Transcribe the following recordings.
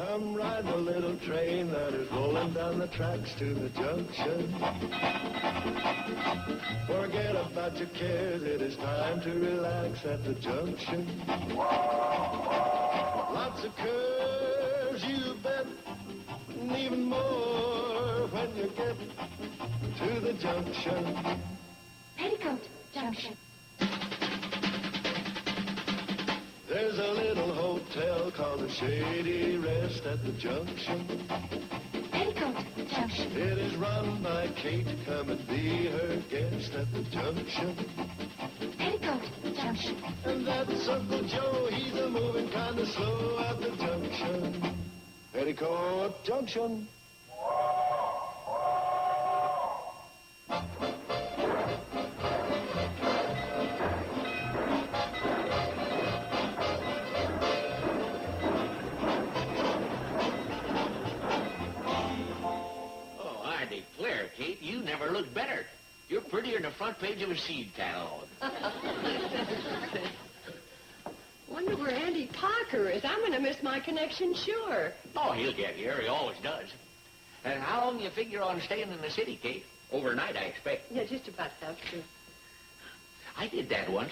Come ride the little train that is rolling down the tracks to the junction. Forget about your cares, it is time to relax at the junction. Lots of curves, you bet, and even more when you get to the junction. Petticoat Junction. There's a little hotel called the Shady Rest at the junction. Petticoat Junction. It is run by Kate. Come and be her guest at the junction. Petticoat Junction. And that's Uncle Joe. He's a moving kind of slow at the junction. Petticoat Junction. Kate, you never look better. You're prettier than the front page of a seed catalog. Wonder where Andy Parker is. I'm going to miss my connection, sure. Oh, he'll get here. He always does. And how long do you figure on staying in the city, Kate? Overnight, I expect. Yeah, just about that, too. I did that once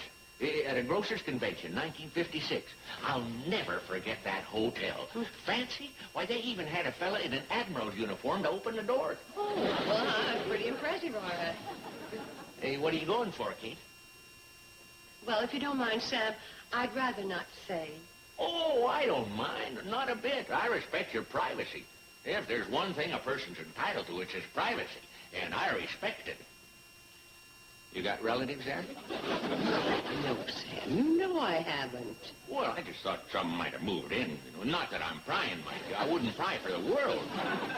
at a grocer's convention, 1956. I'll never forget that hotel. Fancy? Why, they even had a fella in an admiral's uniform to open the door. Oh, well, that's pretty impressive, all right. Hey, what are you going for, Kate? Well, if you don't mind, Sam, I'd rather not say. Oh, I don't mind. Not a bit. I respect your privacy. If there's one thing a person's entitled to, it's his privacy. And I respect it. You got relatives there? No, Sam. You know I haven't. Well, I just thought some might have moved in. Not that I'm prying, mind you. I wouldn't pry for the world.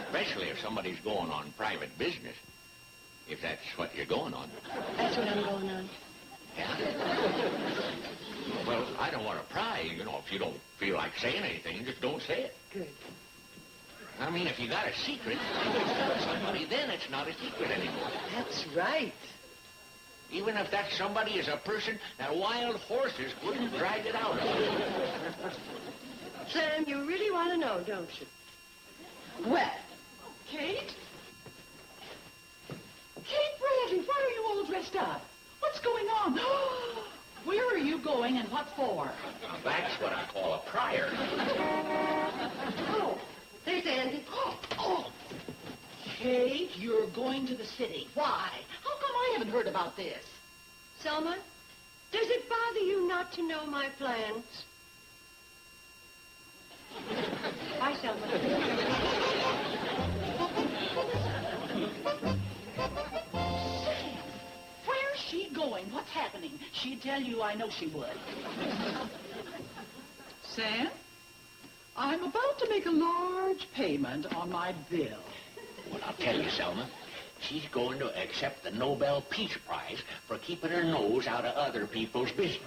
Especially if somebody's going on private business. If that's what you're going on. That's what I'm going on. Yeah? Well, I don't want to pry. If you don't feel like saying anything, just don't say it. Good. I mean, if you got a secret, you can tell somebody, then it's not a secret anymore. That's right. Even if that somebody is a person that wild horses couldn't drag it out of. Sam, you really want to know, don't you? Well, Kate? Kate Bradle, why are you all dressed up? What's going on? Where are you going and what for? That's what I call a prior. oh, there's Andy. Oh, Kate, you're going to the city. Why? How come I haven't heard about this? Selma, does it bother you not to know my plans? Bye, Selma. Where's she going? What's happening? She'd tell you, I know she would. Sam, I'm about to make a large payment on my bill. Well, I'll tell you, Selma. She's going to accept the Nobel Peace Prize for keeping her nose out of other people's business.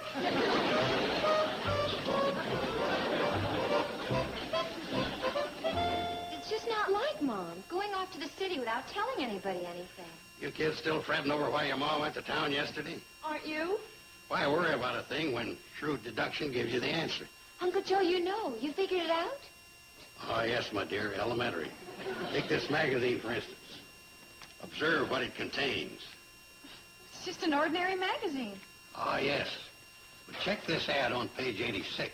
It's just not like Mom, going off to the city without telling anybody anything. You kids still fretting over why your ma went to town yesterday? Aren't you? Why worry about a thing when shrewd deduction gives you the answer? Uncle Joe, you know. You figured it out? Oh, yes, my dear, elementary. Take this magazine, for instance. Observe what it contains. It's just an ordinary magazine. Ah, yes. But check this ad on page 86.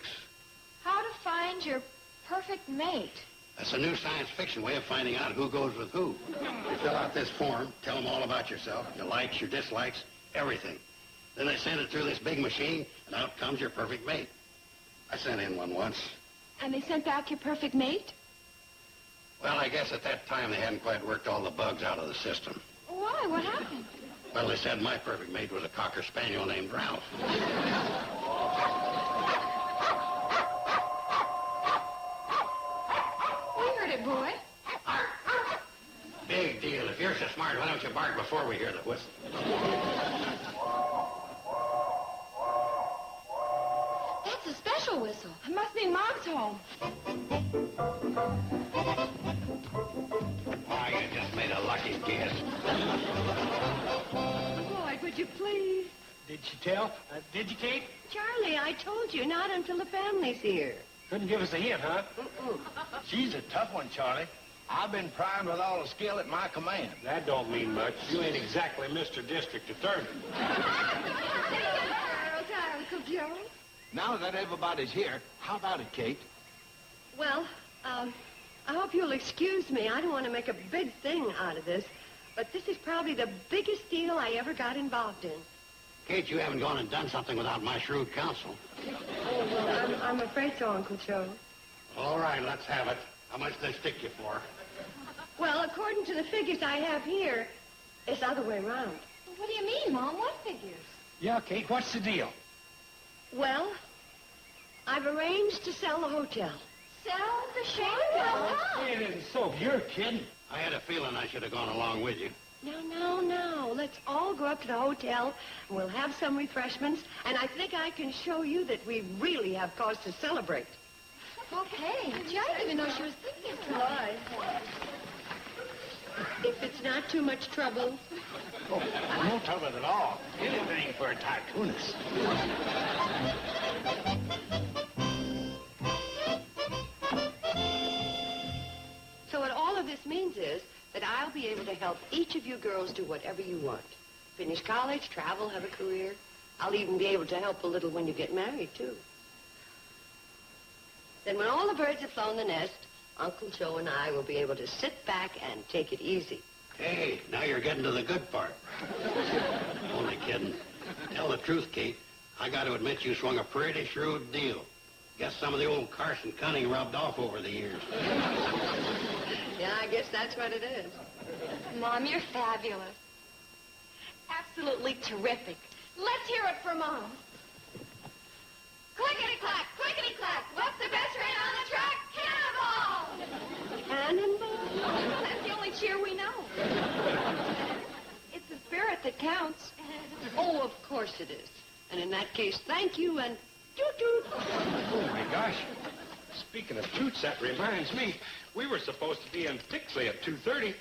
How to find your perfect mate. That's a new science fiction way of finding out who goes with who. You fill out this form, tell them all about yourself, your likes, your dislikes, everything. Then they send it through this big machine, and out comes your perfect mate. I sent in one once. And they sent back your perfect mate? Well, I guess at that time they hadn't quite worked all the bugs out of the system. Why? What happened? Well, they said my perfect mate was a Cocker Spaniel named Ralph. We heard it, boy. Big deal. If you're so smart, why don't you bark before we hear the whistle? That's a special whistle. It must mean Mom's home. Oh, you just made a lucky guess. Boy, would you please? Did she tell? Did you, Kate? Charlie, I told you, not until the family's here. Couldn't give us a hint, huh? She's a tough one, Charlie. I've been primed with all the skill at my command. That don't mean much. You ain't exactly Mr. District Attorney. How's that, Uncle Joe? Now that everybody's here, how about it, Kate? Well, I hope you'll excuse me. I don't want to make a big thing out of this, but this is probably the biggest deal I ever got involved in. Kate, you haven't gone and done something without my shrewd counsel. Oh, well, I'm afraid so, Uncle Joe. All right, let's have it. How much do they stick you for? Well, according to the figures I have here, it's the other way around. What do you mean, Mom? What figures? Yeah, Kate, what's the deal? Well, I've arranged to sell the hotel. Sell the Shady Rest Hotel? It isn't so. You're kidding. I had a feeling I should have gone along with you. No. Let's all go up to the hotel, and we'll have some refreshments, and I think I can show you that we really have cause to celebrate. Okay. Gee, I didn't even know she was thinking of trying. If it's not too much trouble. Oh, no trouble at all. Anything for a tycoonist. So what all of this means is that I'll be able to help each of you girls do whatever you want. Finish college, travel, have a career. I'll even be able to help a little when you get married, too. Then when all the birds have flown the nest, Uncle Joe and I will be able to sit back and take it easy. Hey, now you're getting to the good part. Only kidding. Tell the truth, Kate. I got to admit you swung a pretty shrewd deal. Guess some of the old Carson cunning rubbed off over the years. Yeah, I guess that's what it is. Mom, you're fabulous. Absolutely terrific. Let's hear it for Mom. Clickety-clack, clickety-clack. What's the best rain on the track? Cannonball! Cannonball? That's the only cheer we know. It's the spirit that counts. Oh, of course it is. And in that case, thank you and toot-toot. Oh, my gosh. Speaking of toots, that reminds me. We were supposed to be in Pixley at 2:30.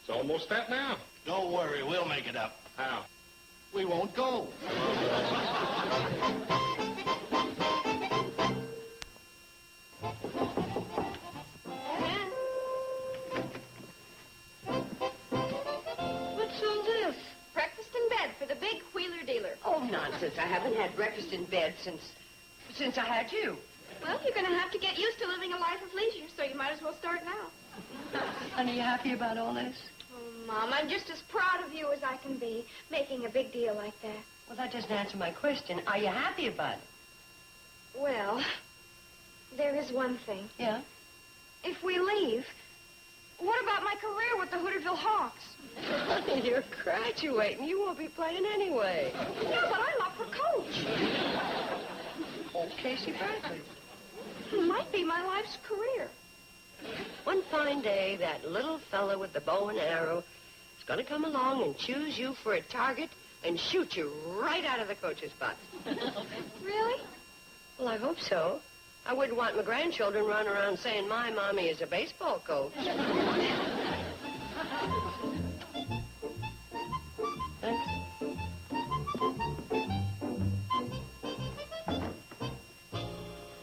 It's almost that now. Don't worry, we'll make it up. How? We won't go. What's all this? Breakfast in bed for the big wheeler dealer. Oh, nonsense. I haven't had breakfast in bed since I had you. Well, you're going to have to get used to living a life of leisure, so you might as well start now. And are you happy about all this? Oh, Mom, I'm just as proud of you as I can be, making a big deal like that. Well, that doesn't answer my question. Are you happy about it? Well, there is one thing. Yeah? If we leave, what about my career with the Hooterville Hawks? Honey, you're graduating. You won't be playing anyway. Yeah, but I'm up for coach. Oh, Casey Bradley. It might be my life's career. One fine day, that little fella with the bow and arrow is going to come along and choose you for a target and shoot you right out of the coach's box. Really? Well, I hope so. I wouldn't want my grandchildren running around saying my mommy is a baseball coach. Thanks.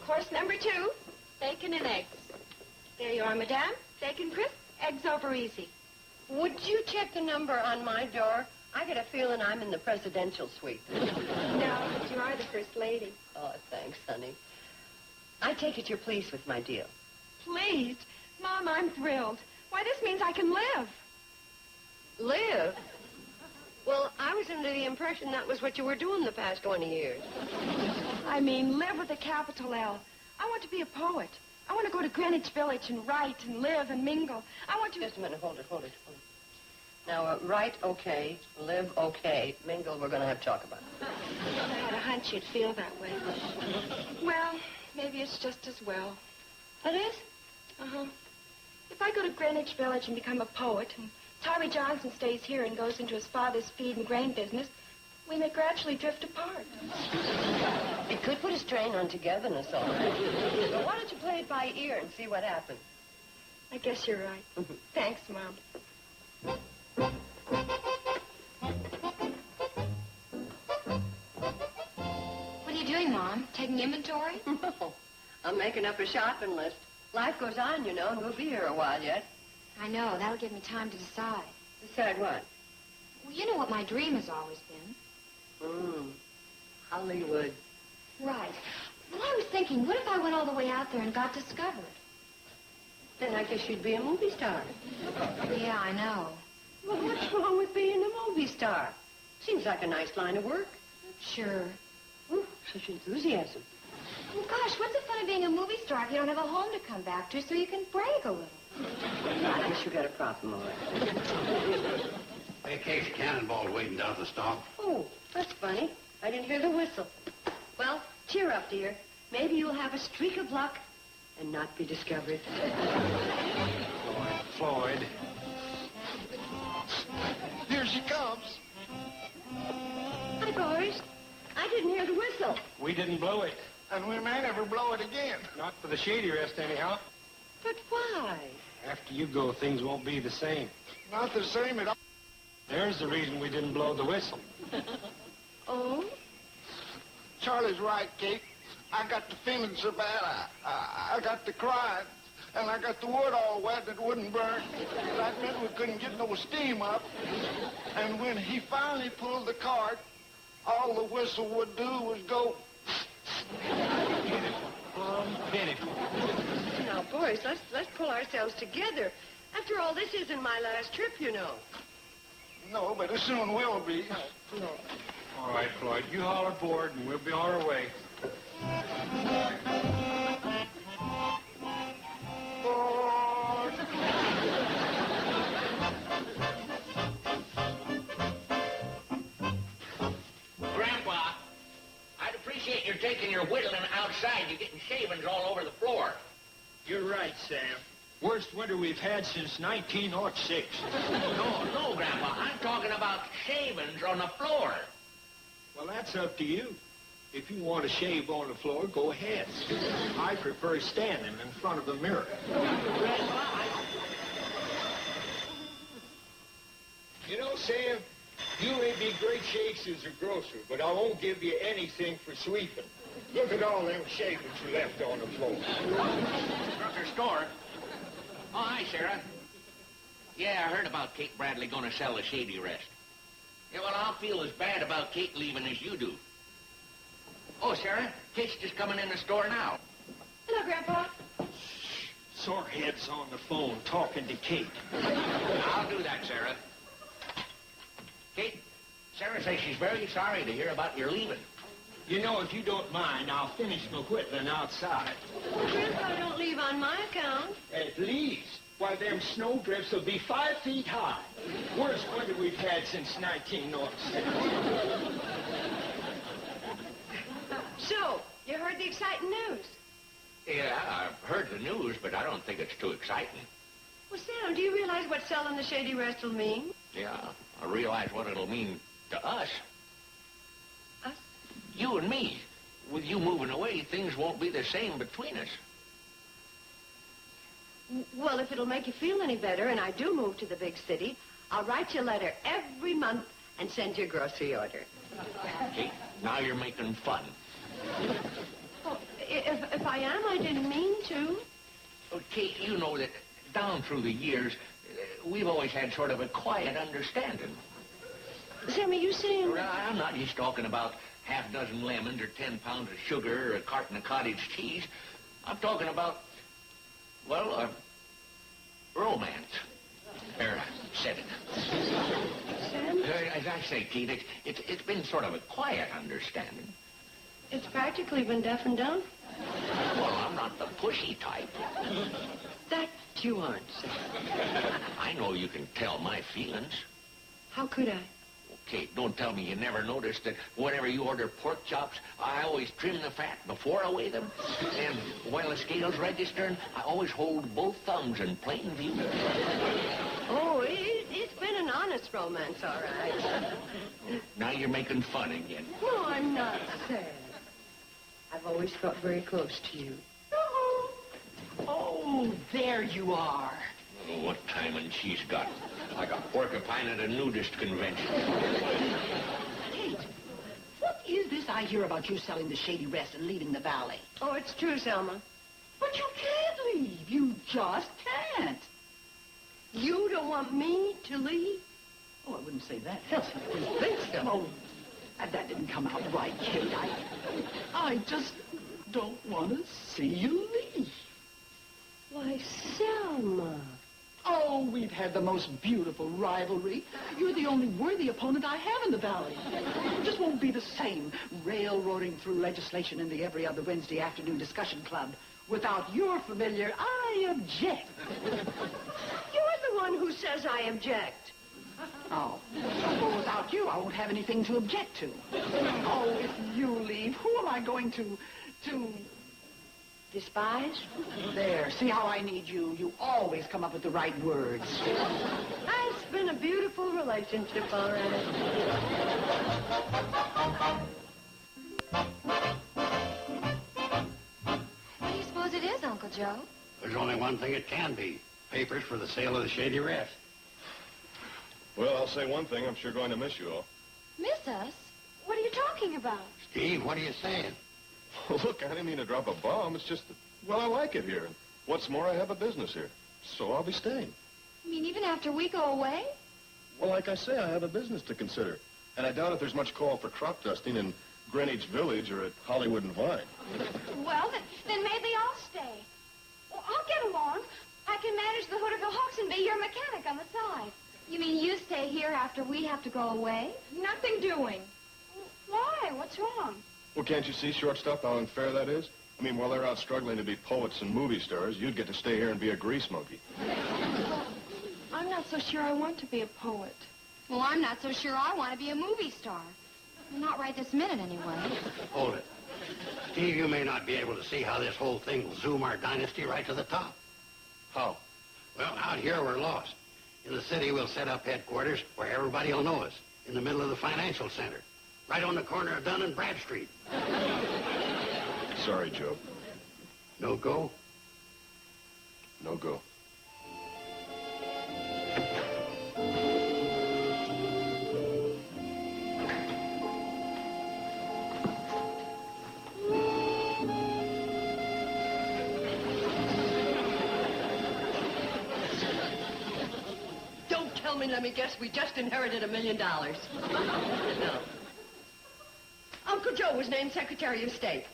Course number 2, bacon and eggs. There you are, madame. Bacon crisp, eggs over easy. Would you check the number on my door? I get a feeling I'm in the presidential suite. No, but you are the first lady. Oh, thanks, honey. I take it you're pleased with my deal. Pleased? Mom, I'm thrilled. Why, this means I can live. Live? Well, I was under the impression that was what you were doing the past 20 years. I mean, live with a capital L. I want to be a poet. I want to go to Greenwich Village and write and live and mingle. I want to... Just a minute. Hold it. Now, write, okay. Live, okay. Mingle, we're going to have to talk about it. I had a hunch you'd feel that way. Well, maybe it's just as well. That is? Uh-huh. If I go to Greenwich Village and become a poet, and Tommy Johnson stays here and goes into his father's feed and grain business, we may gradually drift apart. It could put a strain on togetherness, all right. But why don't you play it by ear and see what happens? I guess you're right. Thanks, Mom. What are you doing, Mom? Taking inventory? No. I'm making up a shopping list. Life goes on, you know, and we'll be here a while yet. I know. That'll give me time to decide. Decide what? Well, you know what my dream has always been. Hollywood. Right. Well, I was thinking, what if I went all the way out there and got discovered? Then I guess you'd be a movie star. Yeah, I know. Well, what's wrong with being a movie star? Seems like a nice line of work. Sure. Ooh, such enthusiasm. Well, gosh, what's the fun of being a movie star if you don't have a home to come back to so you can brag a little? I guess you got a problem, all right. Hey, Kate's cannonball waiting down at the stop. Oh, that's funny. I didn't hear the whistle. Well, cheer up, dear. Maybe you'll have a streak of luck and not be discovered. Floyd. Here she comes. Hi, boys. I didn't hear the whistle. We didn't blow it. And we may never blow it again. Not for the Shady Rest, anyhow. But why? After you go, things won't be the same. Not the same at all. There's the reason we didn't blow the whistle. Oh? Charlie's right, Kate. I got the feeling so bad. I got the crying. And I got the wood all wet that wouldn't burn. That meant we couldn't get no steam up. And when he finally pulled the cart, all the whistle would do was go... Pitiful. Now, boys, let's pull ourselves together. After all, this isn't my last trip, you know. No, but it soon will be. No. All right, Floyd, you haul aboard and we'll be on our way. Grandpa, I'd appreciate your taking your whittling outside. You're getting shavings all over the floor. You're right, Sam. Worst winter we've had since 1906. No, Grandpa. I'm talking about shavings on the floor. Well, that's up to you. If you want to shave on the floor, go ahead. I prefer standing in front of the mirror. You know, Sam, you may be great shakes as a grocer, but I won't give you anything for sweeping. Look at all them shavings you left on the floor. Drucker store? Oh, hi, Sarah. Yeah, I heard about Kate Bradle going to sell the Shady Rest. Yeah, well, I'll feel as bad about Kate leaving as you do. Oh, Sarah, Kate's just coming in the store now. Hello, Grandpa. Sore head's on the phone talking to Kate. I'll do that, Sarah. Kate, Sarah says she's very sorry to hear about your leaving. You know, if you don't mind, I'll finish my whittling outside. Grandpa, don't leave on my account. At least. Why, them snowdrifts will be 5 feet high. Worst winter we've had since 1906. So, you heard the exciting news? Yeah, I've heard the news, but I don't think it's too exciting. Well, Sam, do you realize what selling the Shady Rest will mean? Yeah, I realize what it'll mean to us. Us? You and me. With you moving away, things won't be the same between us. Well, if it'll make you feel any better, and I do move to the big city, I'll write you a letter every month and send you a grocery order. Kate, now you're making fun. Well, if I am, I didn't mean to. Well, Kate, you know that down through the years, we've always had sort of a quiet understanding. Sam, are you saying... Well, I'm not just talking about half a dozen lemons or 10 pounds of sugar or a carton of cottage cheese. I'm talking about, well, romance. Said it. Sam? As I say, Kate, it's been sort of a quiet understanding. It's practically been deaf and dumb. Well, I'm not the pushy type. That you aren't, Sam. I know you can tell my feelings. How could I? Kate, don't tell me you never noticed that whenever you order pork chops, I always trim the fat before I weigh them. And while the scale's registering, I always hold both thumbs in plain view. Oh, it's been an honest romance, all right. Now you're making fun again. No, I'm not, Sam. I've always felt very close to you. Oh, there you are. Oh, what timing she's got. Like a porcupine at a nudist convention. Kate, what is this I hear about you selling the Shady Rest and leaving the valley. Oh, it's true, Selma. But you can't leave. You just can't. You don't want me to leave? Oh, I wouldn't say that. I didn't think so. Oh, that didn't come out right, Kate. I just don't want to see you leave. Why, Selma. Oh, we've had the most beautiful rivalry. You're the only worthy opponent I have in the valley. It just won't be the same, railroading through legislation in the every other Wednesday afternoon discussion club. Without your familiar, I object. You're the one who says I object. Oh, well, without you, I won't have anything to object to. Oh, if you leave, who am I going to... Despise? There, see how I need you? You always come up with the right words. It's been a beautiful relationship, all right. What do you suppose it is, Uncle Joe? There's only one thing it can be. Papers for the sale of the Shady Rest. Well, I'll say one thing. I'm sure going to miss you all. Miss us? What are you talking about? Steve, what are you saying? Look, I didn't mean to drop a bomb. It's just that, well, I like it here. And what's more, I have a business here. So I'll be staying. You mean even after we go away? Well, like I say, I have a business to consider. And I doubt if there's much call for crop dusting in Greenwich Village or at Hollywood and Vine. Well, then maybe I'll stay. Well, I'll get along. I can manage the Hooterville Hawks and be your mechanic on the side. You mean you stay here after we have to go away? Nothing doing. Why? What's wrong? Well, can't you see, shortstop, how unfair that is? I mean, while they're out struggling to be poets and movie stars, you'd get to stay here and be a grease monkey. I'm not so sure I want to be a poet. Well, I'm not so sure I want to be a movie star. Not right this minute, anyway. Hold it. Steve, you may not be able to see how this whole thing will zoom our dynasty right to the top. How? Well, out here, we're lost. In the city, we'll set up headquarters where everybody will know us, in the middle of the financial center, right on the corner of Dunn and Bradstreet. Sorry, Joe. No go? No go. Don't tell me, let me guess, we just inherited $1 million. No. Uncle Joe was named Secretary of State.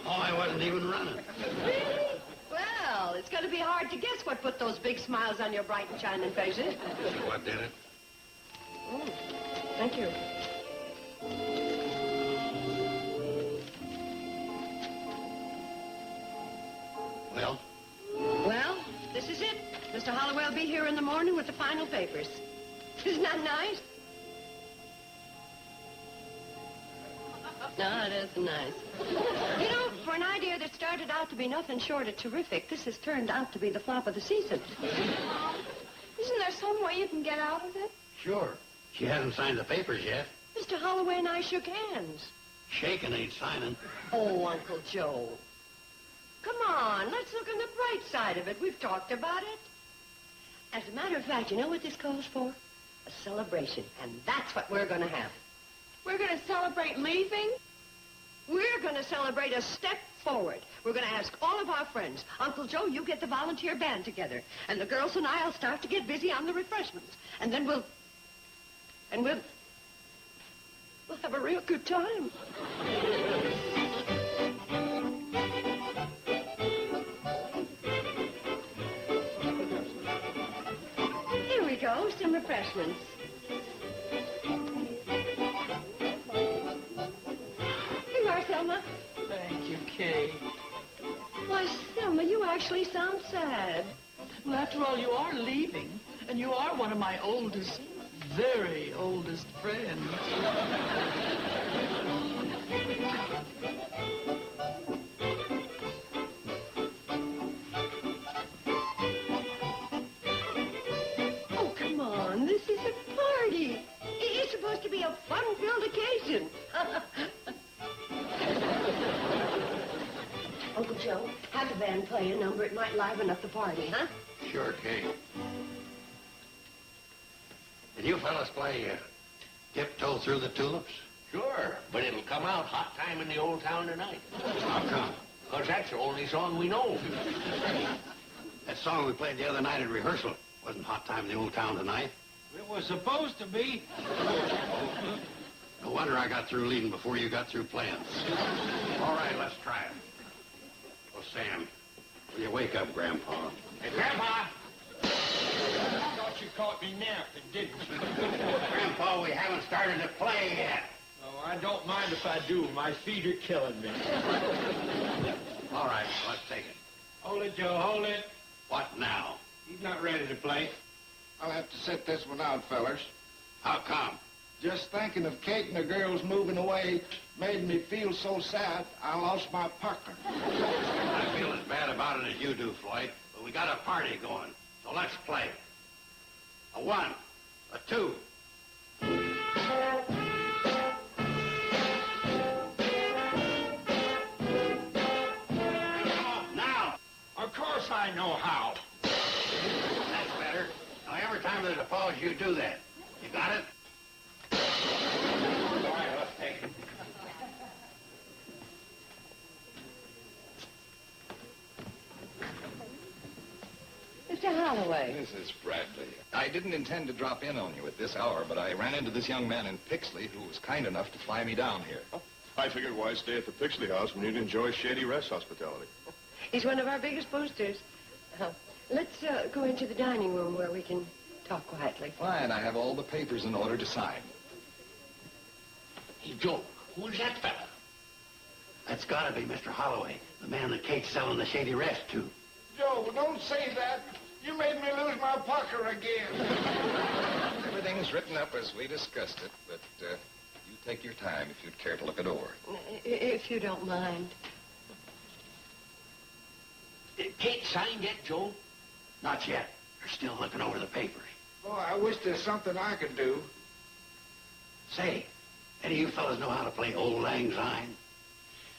Oh, I wasn't even running. Really? Well, it's going to be hard to guess what put those big smiles on your bright and shining faces. What did it? Oh, thank you. Well? Well, this is it. Mr. Holloway will be here in the morning with the final papers. Isn't that nice? No, it isn't nice. You know, for an idea that started out to be nothing short of terrific, this has turned out to be the flop of the season. Isn't there some way you can get out of it? Sure. She hasn't signed the papers yet. Mr. Holloway and I shook hands. Shaking ain't signing. Oh, Uncle Joe. Come on, let's look on the bright side of it. We've talked about it. As a matter of fact, you know what this calls for? A celebration. And that's what we're going to have. We're going to celebrate leaving? We're going to celebrate a step forward. We're going to ask all of our friends. Uncle Joe, you get the volunteer band together. And the girls and I will start to get busy on the refreshments. And then we'll have a real good time. Here we go, some refreshments. Here you are, Selma. Thank you, Kay. Why, Selma, you actually sound sad. Well, after all, you are leaving, and you are one of my oldest, very oldest friends. Oh, come on. This is a party. It's supposed to be a fun-filled occasion. Uncle Joe, have the band play a number. It might liven up the party, huh? Sure, Kate. Can you fellas play Tiptoe Through the Tulips? Sure, but it'll come out hot time in the old town tonight. How come? Because that's the only song we know. That song we played the other night at rehearsal wasn't Hot Time in the Old Town Tonight. It was supposed to be. No wonder I got through leading before you got through playing. All right, let's try it. Well, Sam, will you wake up, Grandpa? Hey, Grandpa! I thought you caught me napping, didn't you? Grandpa, we haven't started to play yet. Oh, I don't mind if I do. My feet are killing me. All right, let's take it. Hold it, Joe, hold it. What now? He's not ready to play. I'll have to sit this one out, fellers. How come? Just thinking of Kate and the girls moving away made me feel so sad, I lost my pucker. I feel as bad about it as you do, Floyd, but we got a party going, so let's play. A 1, a 2. Now. Of course I know how. That's better. Now, every time there's a pause, you do that. You got it? All right, let's take it. Mr. Holloway. Mrs. Bradley, I didn't intend to drop in on you at this hour, but I ran into this young man in Pixley who was kind enough to fly me down here. I figured why stay at the Pixley house when you'd enjoy Shady Rest hospitality. He's one of our biggest boosters. Let's go into the dining room where we can talk quietly. Fine, I have all the papers in order to sign. Hey, Joe, who's that fella? That's got to be Mr. Holloway, the man that Kate's selling the Shady Rest to. Joe, don't say that. You made me lose my pucker again. Everything's written up as we discussed it, but you take your time if you'd care to look it over. If you don't mind. Kate signed yet, Joe? Not yet. They're still looking over the papers. Boy, I wish there's something I could do. Say, any of you fellas know how to play Old Lang Syne?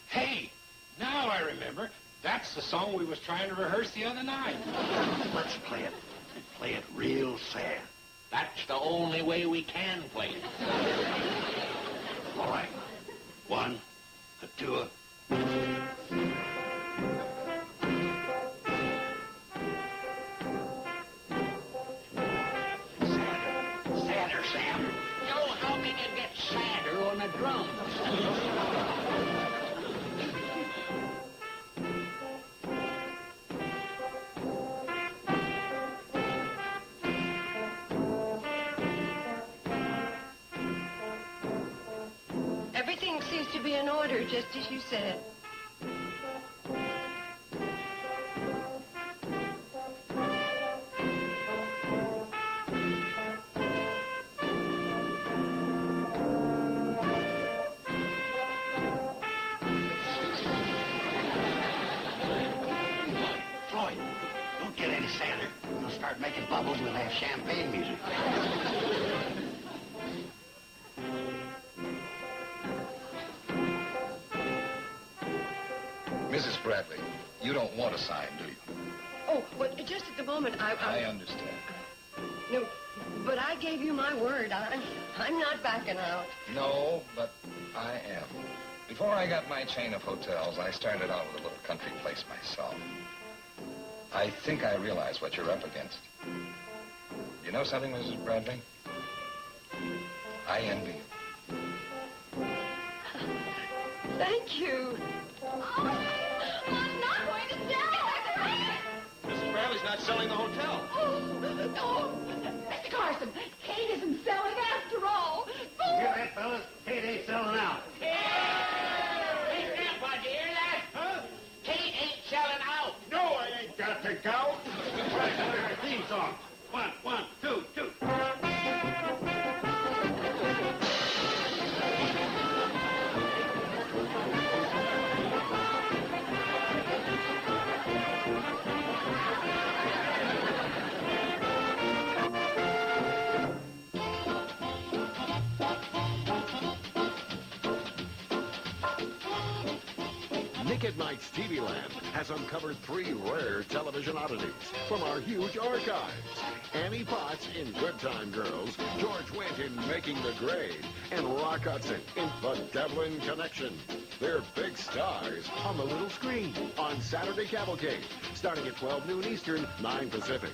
Hey, now I remember. That's the song we was trying to rehearse the other night. Let's play it. And play it real sad. That's the only way we can play it. All right. 1, a 2, a... Sadder, Sam. Joe, how can you get sadder on the drums? Everything seems to be in order, just as you said. Floyd, don't get any sadder. We'll start making bubbles. We'll have champagne music. Mrs. Bradley, you don't want to sign, do you? Oh, but just at the moment, I understand. No, but I gave you my word. I'm not backing out. No, but I am. Before I got my chain of hotels, I started out with a little country place myself. I think I realize what you're up against. You know something, Mrs. Bradley? I envy you. Thank you. I'm not going to sell. Mrs. Bradley's not selling the hotel. Oh, Mr. Carson, Kate isn't selling after all. Hear that, fellas? Kate ain't selling out. Hey, Grandpa, do you hear that? Huh? Kate ain't selling out. No, I ain't got to go. All right, so there's our theme song. 1, 2, 2. Nick at Night's TV Land has uncovered 3 rare television oddities from our huge archives. Annie Potts in Good Time Girls, George Wendt in Making the Grade, and Rock Hudson in The Devlin Connection. They're big stars on the little screen on Saturday Cavalcade, starting at 12 noon Eastern, 9 Pacific.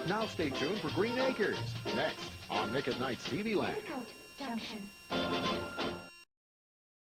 Now stay tuned for Green Acres, next on Nick at Night's TV Land. Petticoat Junction.